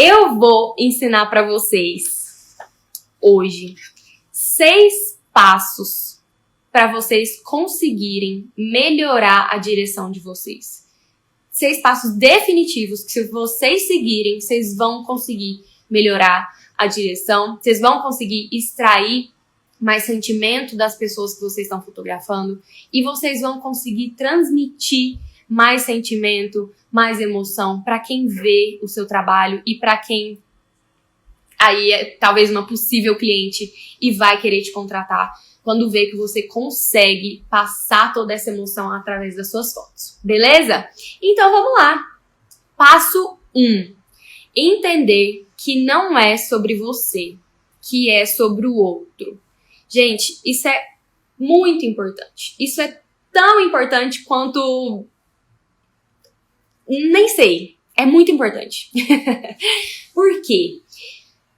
Eu vou ensinar para vocês hoje 6 passos para vocês conseguirem melhorar a direção de vocês. 6 passos definitivos que, se vocês seguirem, vocês vão conseguir melhorar a direção, vocês vão conseguir extrair mais sentimento das pessoas que vocês estão fotografando e vocês vão conseguir transmitir mais sentimento, mais emoção para quem vê o seu trabalho e para quem aí é talvez uma possível cliente e vai querer te contratar quando vê que você consegue passar toda essa emoção através das suas fotos. Beleza? Então vamos lá. Passo 1. Entender que não é sobre você, que é sobre o outro. Gente, isso é muito importante. Isso é tão importante quanto... Nem sei. É muito importante. Por quê?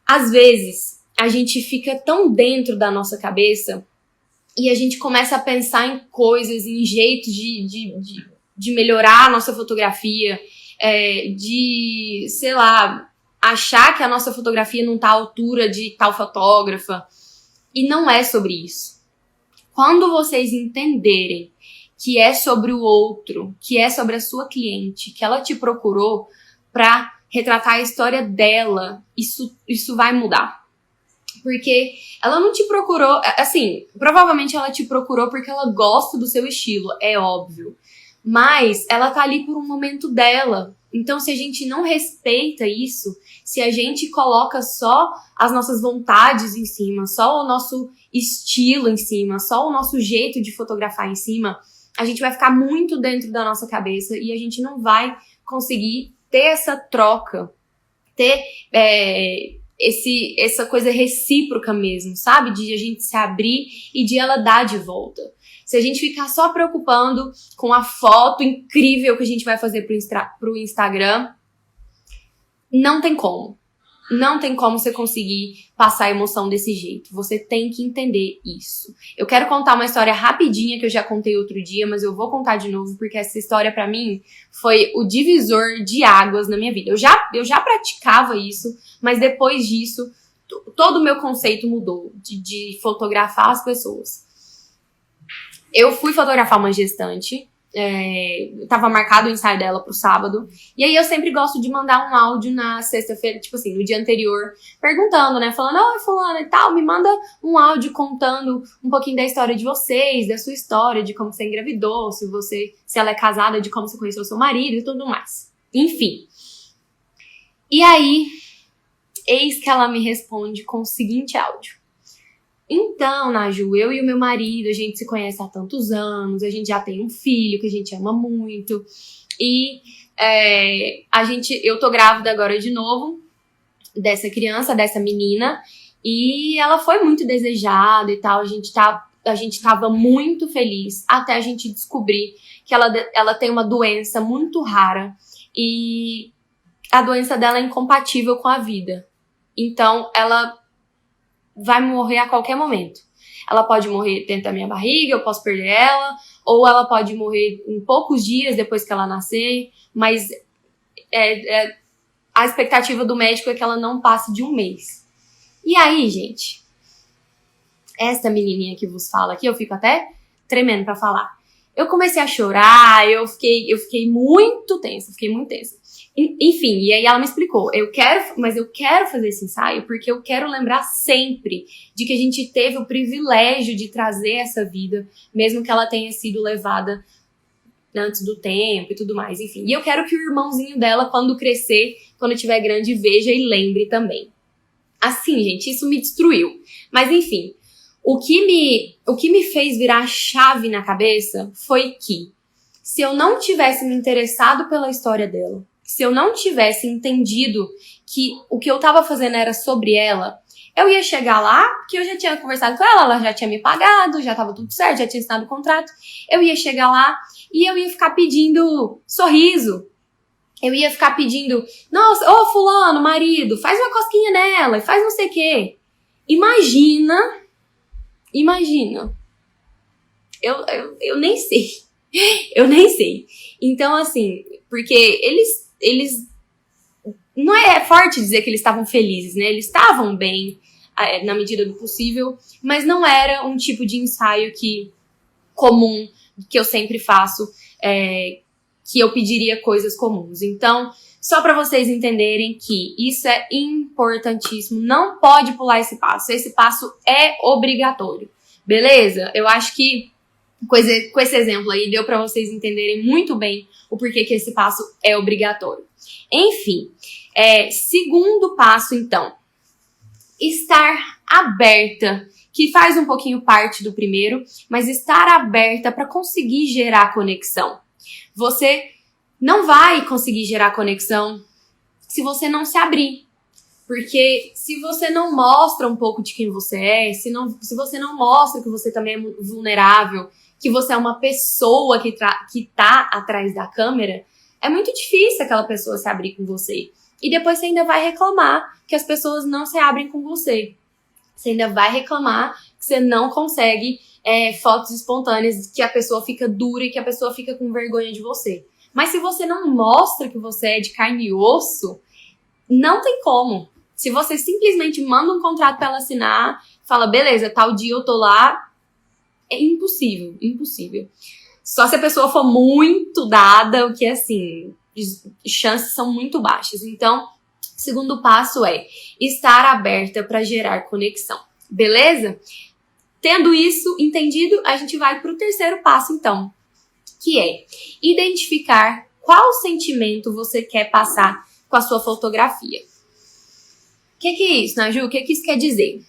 Às vezes, a gente fica tão dentro da nossa cabeça e a gente começa a pensar em coisas, em jeitos de melhorar a nossa fotografia, de, sei lá, achar que a nossa fotografia não tá à altura de tal fotógrafa. E não é sobre isso. Quando vocês entenderem que é sobre o outro, que é sobre a sua cliente, que ela te procurou para retratar a história dela, isso vai mudar. Porque ela não te procurou, assim, provavelmente ela te procurou porque ela gosta do seu estilo, é óbvio. Mas ela tá ali por um momento dela. Então, se a gente não respeita isso, se a gente coloca só as nossas vontades em cima, só o nosso estilo em cima, só o nosso jeito de fotografar em cima, a gente vai ficar muito dentro da nossa cabeça e a gente não vai conseguir ter essa troca, ter essa coisa recíproca mesmo, sabe? De a gente se abrir e de ela dar de volta. Se a gente ficar só preocupando com a foto incrível que a gente vai fazer pro Instagram, não tem como. Não tem como você conseguir passar a emoção desse jeito. Você tem que entender isso. Eu quero contar uma história rapidinha que eu já contei outro dia, mas eu vou contar de novo porque essa história pra mim foi o divisor de águas na minha vida. Eu já praticava isso, mas depois disso, todo o meu conceito mudou de fotografar as pessoas. Eu fui fotografar uma gestante, tava marcado o ensaio dela pro sábado, e aí eu sempre gosto de mandar um áudio na sexta-feira, tipo assim, no dia anterior, perguntando, né, falando, oi fulana e tal, me manda um áudio contando um pouquinho da história de vocês, da sua história, de como você engravidou, se ela é casada, de como você conheceu seu marido e tudo mais. Enfim. E aí, eis que ela me responde com o seguinte áudio. Então, Naju, eu e o meu marido, a gente se conhece há tantos anos, a gente já tem um filho que a gente ama muito, e eu tô grávida agora de novo dessa criança, dessa menina, e ela foi muito desejada e tal, a gente tava muito feliz até a gente descobrir que ela tem uma doença muito rara e a doença dela é incompatível com a vida. Então, ela vai morrer a qualquer momento. Ela pode morrer dentro da minha barriga, eu posso perder ela, ou ela pode morrer em poucos dias depois que ela nascer, mas a expectativa do médico é que ela não passe de um mês. E aí, gente, essa menininha que vos fala aqui, eu fico até tremendo pra falar. Eu comecei a chorar, eu fiquei muito tensa, Enfim, e aí ela me explicou, eu quero fazer esse ensaio porque eu quero lembrar sempre de que a gente teve o privilégio de trazer essa vida, mesmo que ela tenha sido levada antes do tempo e tudo mais, enfim. E eu quero que o irmãozinho dela, quando crescer, quando tiver grande, veja e lembre também. Assim, gente, isso me destruiu. Mas enfim, o que me fez virar a chave na cabeça foi que, se eu não tivesse me interessado pela história dela, se eu não tivesse entendido que o que eu tava fazendo era sobre ela, eu ia chegar lá, porque eu já tinha conversado com ela já tinha me pagado, já tava tudo certo, já tinha assinado o contrato. Eu ia chegar lá e eu ia ficar pedindo sorriso. Eu ia ficar pedindo, nossa, ô fulano, marido, faz uma cosquinha nela, faz não sei o quê. Imagina. Eu nem sei. Eu nem sei. Então, assim, porque eles não é forte dizer que eles estavam felizes, né? Eles estavam bem, na medida do possível, mas não era um tipo de ensaio comum, que eu sempre faço, que eu pediria coisas comuns. Então, só para vocês entenderem que isso é importantíssimo, não pode pular esse passo é obrigatório, beleza? Eu acho que com esse exemplo aí deu para vocês entenderem muito bem o porquê que esse passo é obrigatório. Enfim, segundo passo então, estar aberta, que faz um pouquinho parte do primeiro, mas estar aberta para conseguir gerar conexão. Você não vai conseguir gerar conexão se você não se abrir. Porque se você não mostra um pouco de quem você é, se você não mostra que você também é vulnerável, que você é uma pessoa que tá atrás da câmera, é muito difícil aquela pessoa se abrir com você. E depois você ainda vai reclamar que as pessoas não se abrem com você. Você ainda vai reclamar que você não consegue fotos espontâneas, que a pessoa fica dura e que a pessoa fica com vergonha de você. Mas se você não mostra que você é de carne e osso, não tem como. Se você simplesmente manda um contrato para ela assinar, fala, beleza, tal dia eu tô lá, é impossível, impossível. Só se a pessoa for muito dada, o que assim, chances são muito baixas. Então, segundo passo é estar aberta para gerar conexão, beleza? Tendo isso entendido, a gente vai para o terceiro passo, então, que é identificar qual sentimento você quer passar com a sua fotografia. O que é isso, Naju? O que isso quer dizer?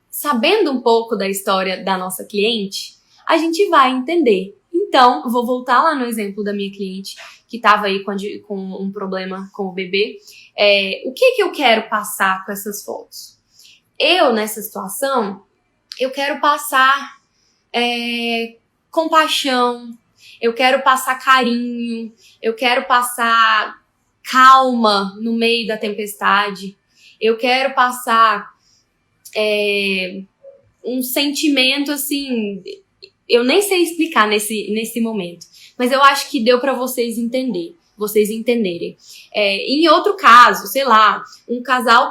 Sabendo um pouco da história da nossa cliente, a gente vai entender. Então, vou voltar lá no exemplo da minha cliente, que estava aí com um problema com o bebê. O que eu quero passar com essas fotos? Eu, nessa situação, eu quero passar compaixão, eu quero passar carinho, eu quero passar calma no meio da tempestade, eu quero passar um sentimento assim, eu nem sei explicar nesse momento, mas eu acho que deu para vocês entenderem. Em outro caso, sei lá, um casal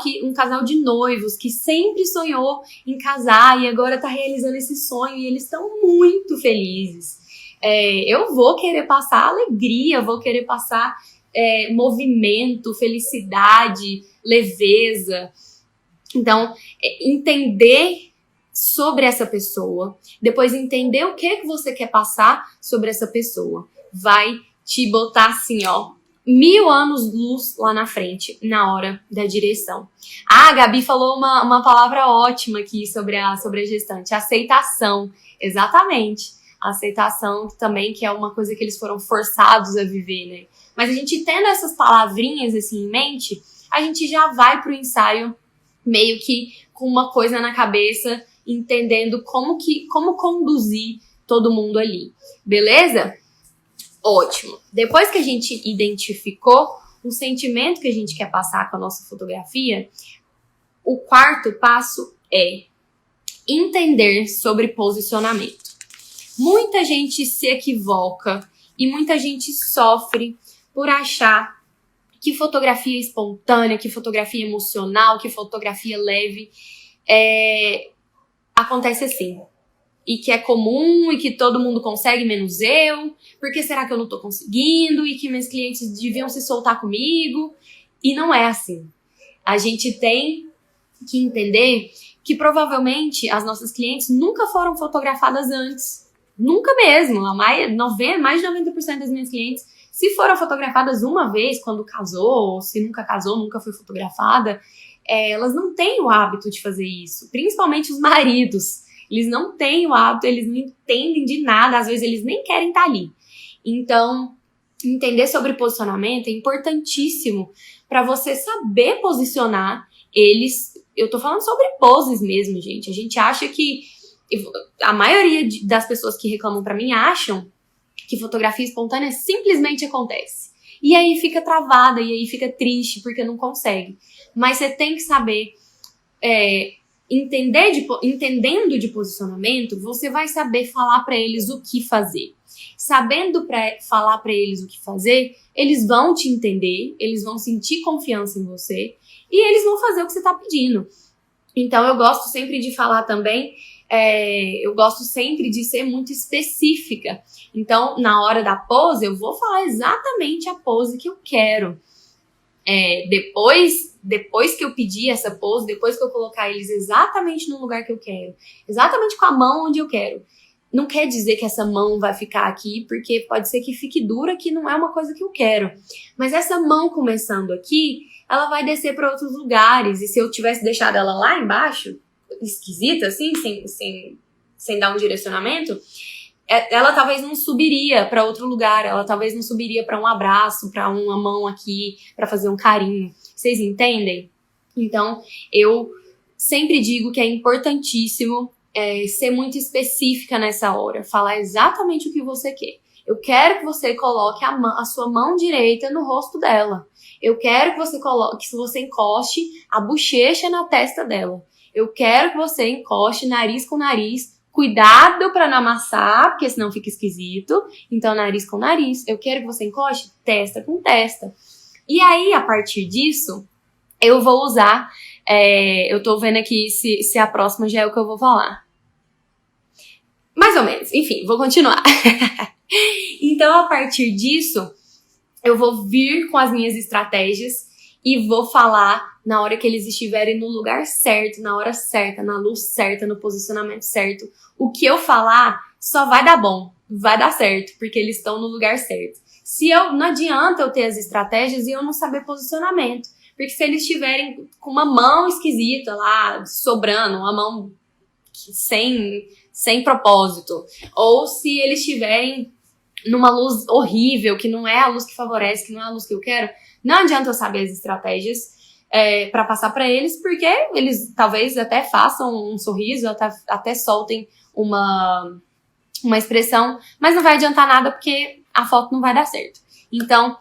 de noivos que sempre sonhou em casar e agora tá realizando esse sonho e eles estão muito felizes. Eu vou querer passar alegria, vou querer passar movimento, felicidade, leveza. Então, entender sobre essa pessoa, depois entender o que você quer passar sobre essa pessoa, vai te botar assim, ó, 1000 anos luz lá na frente, na hora da direção. A Gabi falou uma palavra ótima aqui sobre a gestante, aceitação, exatamente. Aceitação também, que é uma coisa que eles foram forçados a viver, né? Mas a gente tendo essas palavrinhas assim em mente, a gente já vai pro ensaio meio que com uma coisa na cabeça, entendendo como conduzir todo mundo ali, beleza? Ótimo. Depois que a gente identificou o sentimento que a gente quer passar com a nossa fotografia, o quarto passo é entender sobre posicionamento. Muita gente se equivoca e muita gente sofre por achar que fotografia espontânea, que fotografia emocional, que fotografia leve acontece assim. E que é comum e que todo mundo consegue, menos eu. Por que será que eu não tô conseguindo? E que meus clientes deviam se soltar comigo. E não é assim. A gente tem que entender que provavelmente as nossas clientes nunca foram fotografadas antes. Nunca mesmo. Mais de 90% das minhas clientes, se foram fotografadas uma vez quando casou, ou se nunca casou, nunca foi fotografada, elas não têm o hábito de fazer isso. Principalmente os maridos. Eles não têm o hábito, eles não entendem de nada, às vezes eles nem querem estar ali. Então, entender sobre posicionamento é importantíssimo para você saber posicionar eles. Eu tô falando sobre poses mesmo, gente. A gente acha que... A maioria das pessoas que reclamam para mim acham que fotografia espontânea simplesmente acontece. E aí fica travada, e aí fica triste porque não consegue. Mas você tem que saber... entendendo de posicionamento, você vai saber falar para eles o que fazer. sabendo falar para eles o que fazer, eles vão te entender, eles vão sentir confiança em você e eles vão fazer o que você tá pedindo. Então eu gosto sempre de falar também, eu gosto sempre de ser muito específica. Então, na hora da pose, eu vou falar exatamente a pose que eu quero. Depois que eu pedir essa pose, depois que eu colocar eles exatamente no lugar que eu quero, exatamente com a mão onde eu quero, não quer dizer que essa mão vai ficar aqui, porque pode ser que fique dura, que não é uma coisa que eu quero. Mas essa mão começando aqui, ela vai descer para outros lugares. E se eu tivesse deixado ela lá embaixo, esquisita assim, sem dar um direcionamento, ela talvez não subiria para outro lugar, ela talvez não subiria para um abraço, para uma mão aqui, para fazer um carinho. Vocês entendem? Então, eu sempre digo que é importantíssimo ser muito específica nessa hora, falar exatamente o que você quer. Eu quero que você coloque a sua mão direita no rosto dela. Eu quero que você encoste a bochecha na testa dela. Eu quero que você encoste nariz com nariz. Cuidado para não amassar, porque senão fica esquisito. Então, nariz com nariz. Eu quero que você encoste testa com testa. E aí, a partir disso, eu vou usar... eu tô vendo aqui se a próxima já é o que eu vou falar. Mais ou menos. Enfim, vou continuar. Então, a partir disso, eu vou vir com as minhas estratégias e vou falar na hora que eles estiverem no lugar certo, na hora certa, na luz certa, no posicionamento certo. O que eu falar só vai dar bom, vai dar certo, porque eles estão no lugar certo. Não adianta eu ter as estratégias e eu não saber posicionamento. Porque se eles estiverem com uma mão esquisita lá, sobrando, uma mão sem propósito, ou se eles estiverem numa luz horrível, que não é a luz que favorece, que não é a luz que eu quero, não adianta eu saber as estratégias para passar para eles, porque eles talvez até façam um sorriso, até soltem uma expressão, mas não vai adiantar nada porque a foto não vai dar certo. Então,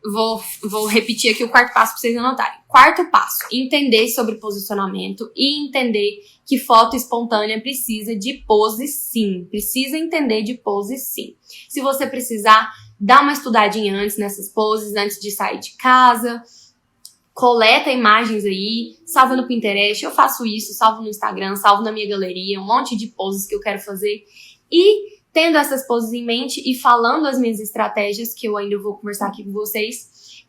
vou repetir aqui o quarto passo para vocês anotarem. Quarto passo, entender sobre posicionamento e entender que foto espontânea precisa de pose sim. Precisa entender de pose sim. Se você precisar, dá uma estudadinha antes nessas poses, antes de sair de casa. Coleta imagens aí, salva no Pinterest, eu faço isso, salvo no Instagram, salvo na minha galeria, um monte de poses que eu quero fazer. E tendo essas poses em mente e falando as minhas estratégias, que eu ainda vou conversar aqui com vocês,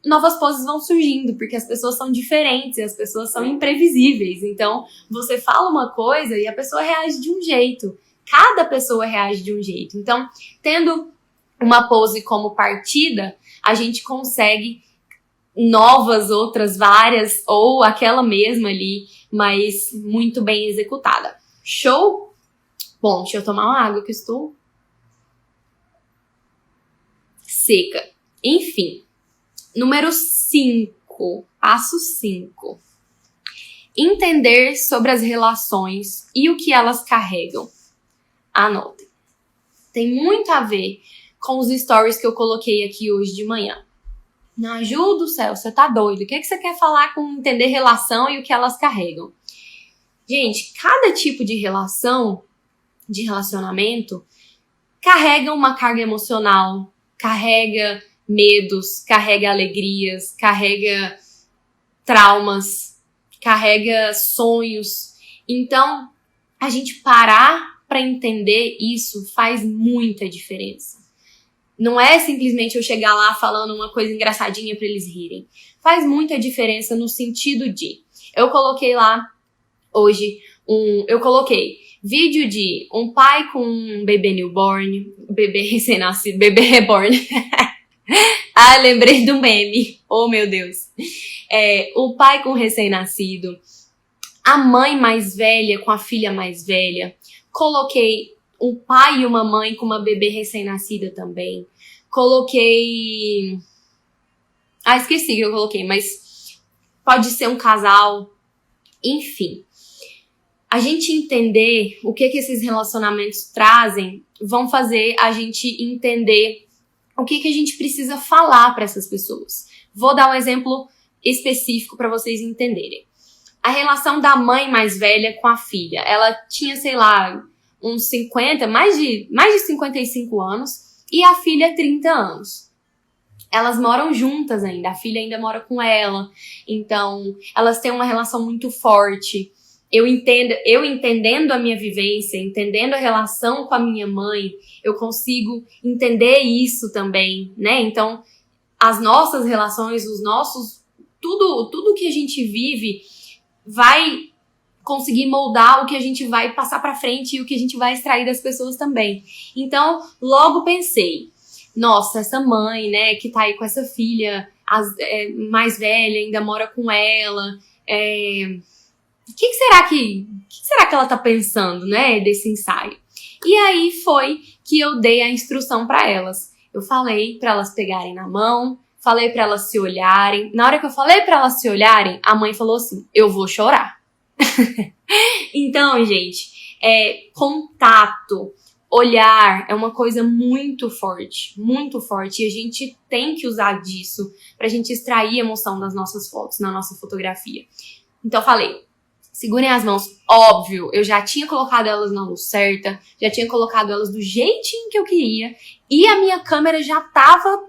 novas poses vão surgindo, porque as pessoas são diferentes, as pessoas são imprevisíveis. Então, você fala uma coisa e a pessoa reage de um jeito. Cada pessoa reage de um jeito. Então, tendo uma pose como partida, a gente consegue novas, outras, várias, ou aquela mesma ali, mas muito bem executada. Show? Bom, deixa eu tomar uma água que eu estou seca. Enfim, número 5, passo 5. Entender sobre as relações e o que elas carregam. Anotem. Tem muito a ver com os stories que eu coloquei aqui hoje de manhã. Não ajuda o céu, você tá doido. O que você quer falar com entender relação e o que elas carregam? Gente, cada tipo de relação, de relacionamento, carrega uma carga emocional, carrega medos, carrega alegrias, carrega traumas, carrega sonhos. Então, a gente parar para entender isso faz muita diferença. Não é simplesmente eu chegar lá falando uma coisa engraçadinha para eles rirem. Faz muita diferença no sentido de... Eu coloquei lá hoje vídeo de um pai com um bebê newborn, bebê recém-nascido, bebê reborn. Lembrei do meme. Oh, meu Deus. O pai com o recém-nascido, a mãe mais velha com a filha mais velha. Coloquei um pai e uma mãe com uma bebê recém-nascida também. Coloquei... esqueci que eu coloquei, mas pode ser um casal. Enfim. A gente entender o que esses relacionamentos trazem vão fazer a gente entender o que a gente precisa falar para essas pessoas. Vou dar um exemplo específico para vocês entenderem. A relação da mãe mais velha com a filha. Ela tinha, sei lá, uns 50, mais de 55 anos, e a filha 30 anos. Elas moram juntas ainda, a filha ainda mora com ela, então elas têm uma relação muito forte. Eu entendendo a minha vivência, entendendo a relação com a minha mãe, eu consigo entender isso também, né? Então, as nossas relações, tudo que a gente vive vai conseguir moldar o que a gente vai passar pra frente e o que a gente vai extrair das pessoas também. Então, logo pensei, nossa, essa mãe, né, que tá aí com essa filha mais velha, ainda mora com ela, o que será que ela tá pensando, né, desse ensaio? E aí foi que eu dei a instrução para elas. Eu falei para elas pegarem na mão, falei para elas se olharem. Na hora que eu falei para elas se olharem, a mãe falou assim: eu vou chorar. Então, gente, contato, olhar é uma coisa muito forte, e a gente tem que usar disso pra gente extrair emoção das nossas fotos, na nossa fotografia. Então, falei, segurem as mãos. Óbvio, eu já tinha colocado elas na luz certa, já tinha colocado elas do jeitinho que eu queria, e a minha câmera já tava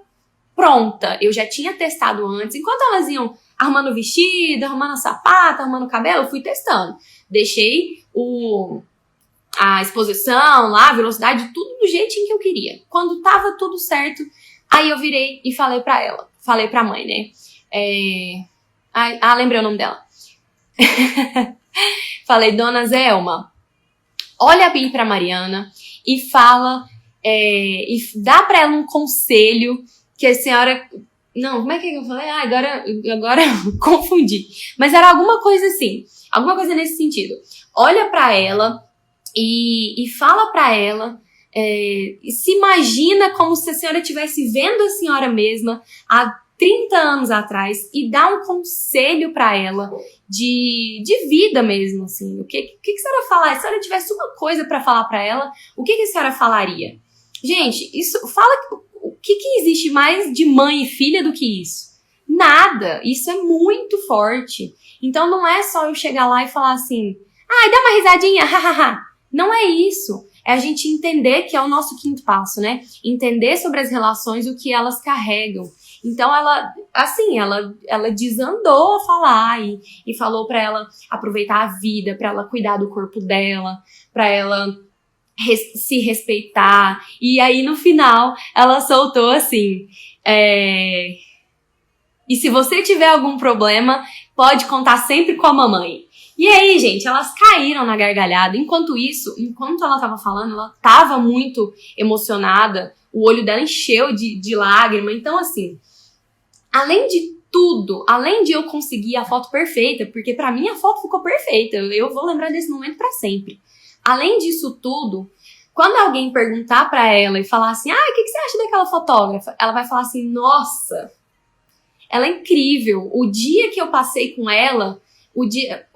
pronta. Eu já tinha testado antes. Enquanto elas iam arrumando o vestido, arrumando o sapato, arrumando o cabelo, eu fui testando. Deixei a exposição lá, a velocidade, tudo do jeitinho que eu queria. Quando tava tudo certo, aí eu virei e falei pra ela. Falei pra mãe, né? Lembrei o nome dela. Falei, Dona Zelma, olha bem pra Mariana e fala, e dá pra ela um conselho que a senhora... Não, como é que eu falei? Agora eu confundi. Mas era alguma coisa assim, alguma coisa nesse sentido. Olha pra ela e fala pra ela, e se imagina como se a senhora estivesse vendo a senhora mesma há 30 anos atrás e dá um conselho pra ela de vida mesmo, assim. O que a senhora falar? Se a senhora tivesse uma coisa pra falar pra ela, o que a senhora falaria? Gente, isso fala... O que existe mais de mãe e filha do que isso? Nada. Isso é muito forte. Então não é só eu chegar lá e falar assim, dá uma risadinha, hahaha. Não é isso. É a gente entender que é o nosso quinto passo, né? Entender sobre as relações, o que elas carregam. Então ela desandou a falar e falou pra ela aproveitar a vida, pra ela cuidar do corpo dela, pra ela se respeitar. E aí no final ela soltou assim, e se você tiver algum problema, pode contar sempre com a mamãe. E aí, gente, elas caíram na gargalhada. Enquanto ela tava falando, ela tava muito emocionada, o olho dela encheu de lágrima. Então, assim, além de tudo, além de eu conseguir a foto perfeita, porque pra mim a foto ficou perfeita, eu vou lembrar desse momento pra sempre. Além disso tudo, quando alguém perguntar pra ela e falar assim, o que você acha daquela fotógrafa? Ela vai falar assim, nossa, ela é incrível. O dia que eu passei com ela,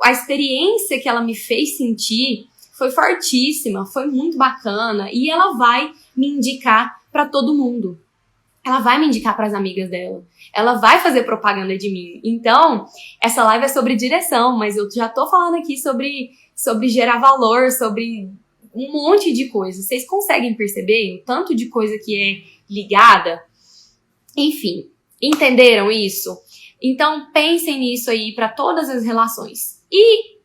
a experiência que ela me fez sentir foi fortíssima, foi muito bacana. E ela vai me indicar pra todo mundo. Ela vai me indicar pras amigas dela. Ela vai fazer propaganda de mim. Então, essa live é sobre direção, mas eu já tô falando aqui sobre gerar valor, sobre um monte de coisa. Vocês conseguem perceber o tanto de coisa que é ligada? Enfim, entenderam isso? Então, pensem nisso aí para todas as relações. E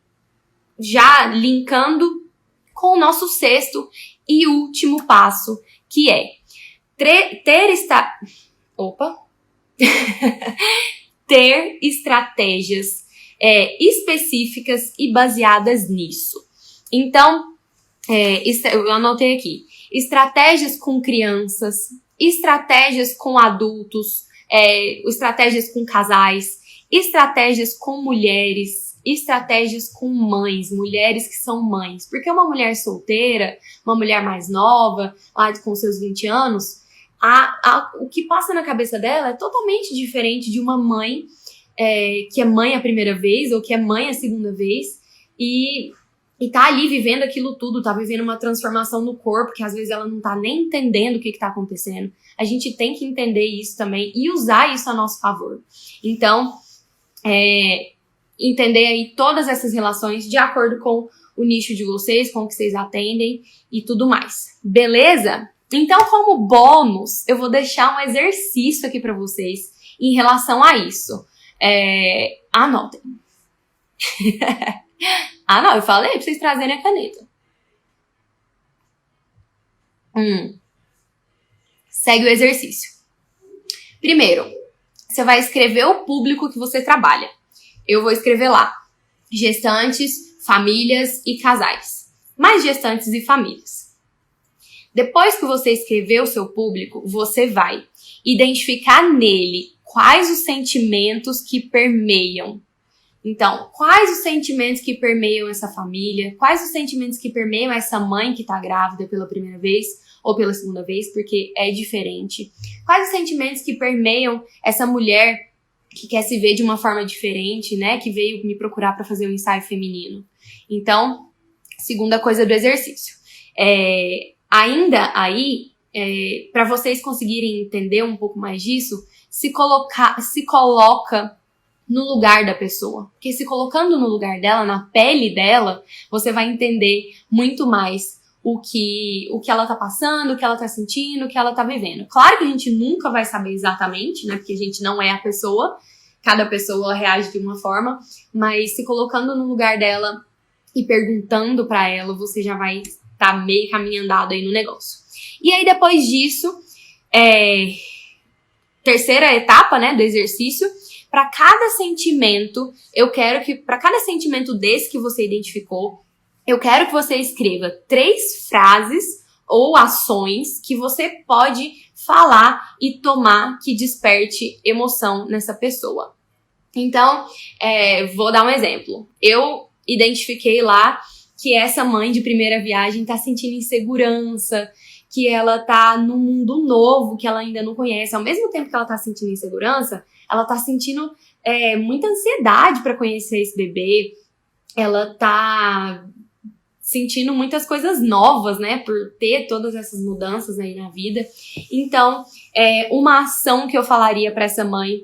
já linkando com o nosso sexto e último passo, que é ter estratégias específicas e baseadas nisso. Então, eu anotei aqui, estratégias com crianças, estratégias com adultos, estratégias com casais, estratégias com mulheres, estratégias com mães, mulheres que são mães. Porque uma mulher solteira, uma mulher mais nova, lá com seus 20 anos, o que passa na cabeça dela é totalmente diferente de uma mãe que é mãe a primeira vez ou que é mãe a segunda vez e tá ali vivendo aquilo tudo, tá vivendo uma transformação no corpo que às vezes ela não tá nem entendendo o que tá acontecendo. A gente tem que entender isso também e usar isso a nosso favor. Então, entender aí todas essas relações de acordo com o nicho de vocês, como que vocês atendem e tudo mais. Beleza? Então, como bônus, eu vou deixar um exercício aqui para vocês em relação a isso. Anotem. Não, eu falei pra vocês trazerem a caneta. Segue o exercício. Primeiro, você vai escrever o público que você trabalha. Eu vou escrever lá: gestantes, famílias e casais. Mais gestantes e famílias. Depois que você escrever o seu público, você vai identificar nele quais os sentimentos que permeiam. Então, quais os sentimentos que permeiam essa família? Quais os sentimentos que permeiam essa mãe que tá grávida pela primeira vez ou pela segunda vez, porque é diferente? Quais os sentimentos que permeiam essa mulher que quer se ver de uma forma diferente, né? Que veio me procurar para fazer um ensaio feminino. Então, segunda coisa do exercício. Ainda aí, para vocês conseguirem entender um pouco mais disso, se coloca no lugar da pessoa. Porque se colocando no lugar dela, na pele dela, você vai entender muito mais o que ela tá passando, o que ela tá sentindo, o que ela tá vivendo. Claro que a gente nunca vai saber exatamente, né? Porque a gente não é a pessoa. Cada pessoa reage de uma forma. Mas se colocando no lugar dela e perguntando pra ela, você já vai tá meio caminho andado aí no negócio. E aí, depois disso, terceira etapa, né, do exercício, para cada sentimento, eu quero que, para cada sentimento desse que você identificou, eu quero que você escreva 3 frases ou ações que você pode falar e tomar que desperte emoção nessa pessoa. Então, vou dar um exemplo. Eu identifiquei lá que essa mãe de primeira viagem tá sentindo insegurança, que ela tá num mundo novo que ela ainda não conhece. Ao mesmo tempo que ela tá sentindo insegurança, ela tá sentindo muita ansiedade para conhecer esse bebê. Ela tá sentindo muitas coisas novas, né? Por ter todas essas mudanças aí na vida. Então, uma ação que eu falaria para essa mãe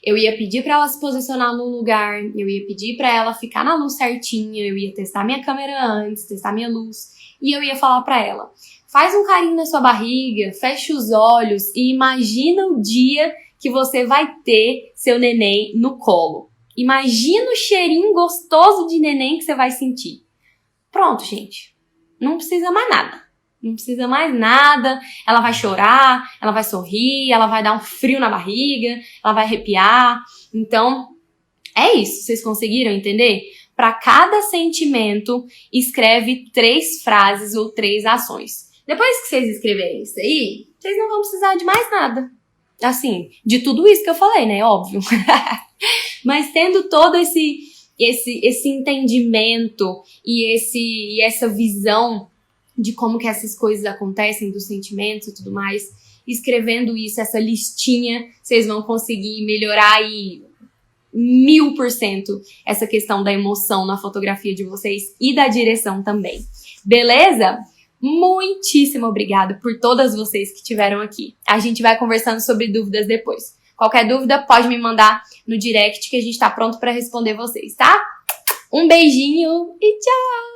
eu ia pedir para ela se posicionar no lugar, eu ia pedir para ela ficar na luz certinha, eu ia testar minha câmera antes, testar minha luz, e eu ia falar para ela: faz um carinho na sua barriga, fecha os olhos e imagina o dia que você vai ter seu neném no colo. Imagina o cheirinho gostoso de neném que você vai sentir. Pronto, gente. Não precisa mais nada. Não precisa mais nada. Ela vai chorar, ela vai sorrir, ela vai dar um frio na barriga, ela vai arrepiar. Então, é isso. Vocês conseguiram entender? Para cada sentimento, escreve 3 frases ou 3 ações. Depois que vocês escreverem isso aí, vocês não vão precisar de mais nada. Assim, de tudo isso que eu falei, né? Óbvio. Mas tendo todo esse entendimento e essa visão de como que essas coisas acontecem, dos sentimentos e tudo mais, escrevendo isso, essa listinha, vocês vão conseguir melhorar aí 1000% essa questão da emoção na fotografia de vocês e da direção também. Beleza? Muitíssimo obrigada por todas vocês que estiveram aqui. A gente vai conversando sobre dúvidas depois. Qualquer dúvida, pode me mandar no direct que a gente tá pronto para responder vocês, tá? Um beijinho e tchau!